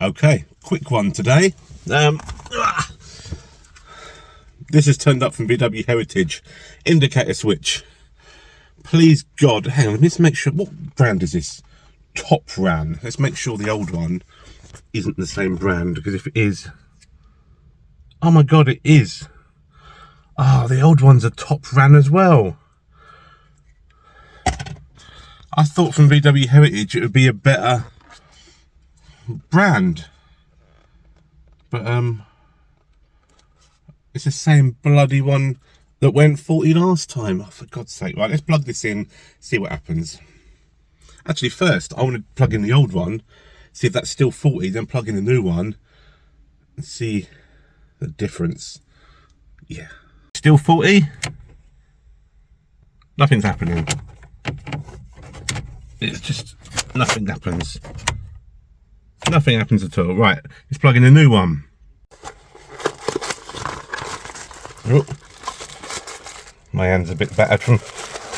Okay, quick one today. This is turned up from VW Heritage. Indicator switch. Please God, hang on, let me just make sure. What brand is this? Topran. Let's make sure the old one isn't the same brand, because if it is, oh my God, it is. Oh, the old one's a Topran as well. I thought from VW Heritage it would be a better brand, but it's the same bloody one that went 40 last time. Oh, for God's sake. Right, let's plug this in, see what happens. Actually, first I want to plug in the old one, see if that's still 40, then plug in the new one and see the difference. Yeah, still 40. Nothing's happening. It's just nothing happens. Nothing happens at all. Right, let's plug in a new one. Oh, my hand's a bit battered from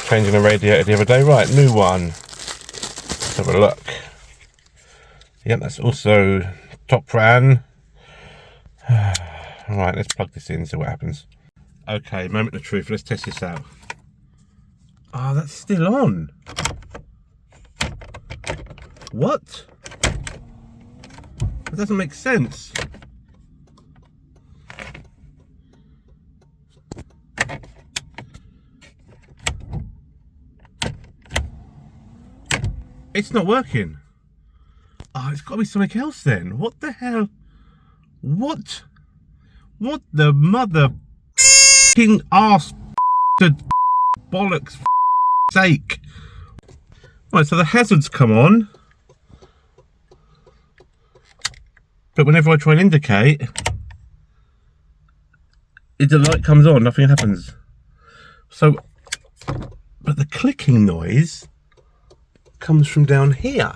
changing the radiator the other day. Right, new one. Let's have a look. Yep, that's also Topran. Right, let's plug this in, see what happens. Okay, moment of truth. Let's test this out. Oh, that's still on. What? That doesn't make sense. It's not working. Oh, it's got to be something else then. What the hell? What? What the mother f***ing arse bollocks sake? Right, so the hazards come on. But whenever I try and indicate, the light comes on, nothing happens. So, but the clicking noise comes from down here.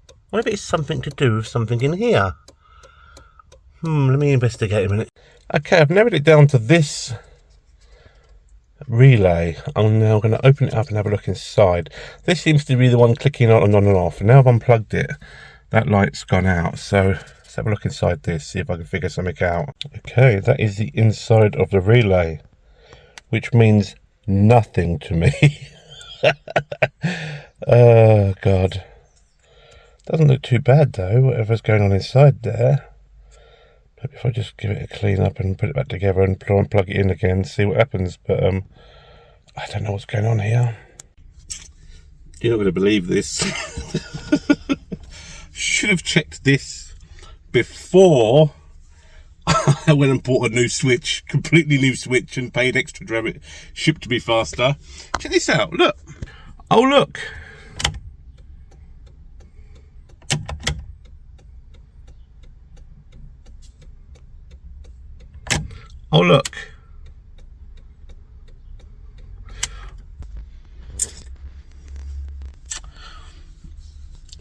I wonder if it's something to do with something in here. Let me investigate a minute. Okay, I've narrowed it down to this relay. I'm now going to open it up and have a look inside. This seems to be the one clicking on and off, and now I've unplugged it, that light's gone out. So let's have a look inside this, see if I can figure something out. Okay, that is the inside of the relay, which means nothing to me. Oh God, doesn't look too bad though, whatever's going on inside there. Maybe if I just give it a clean up and put it back together and plug it in again, see what happens. But I don't know what's going on here. You're not going to believe this. Should have checked this before I went and bought a new switch, completely new switch, and paid extra to have it shipped to me faster. Check this out, look. Oh look. Oh look.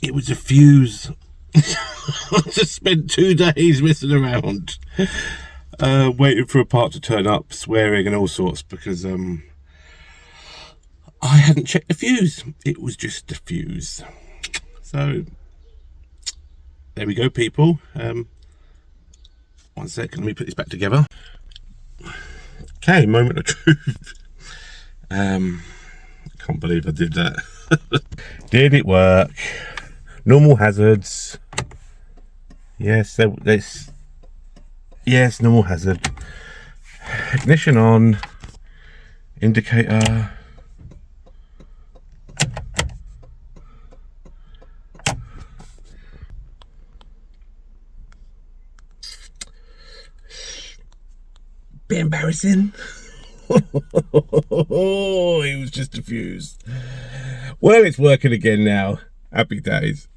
It was a fuse. I just spent 2 days messing around, waiting for a part to turn up, swearing and all sorts, because I hadn't checked the fuse. It was just a fuse. So there we go, people. One second, let me put this back together. Okay, moment of truth. Can't believe I did that. Did it work? Normal hazards. Yes, yes, normal hazard. Ignition on. Indicator. Bit embarrassing. Oh, it was just a fuse. Well, it's working again now. Happy days.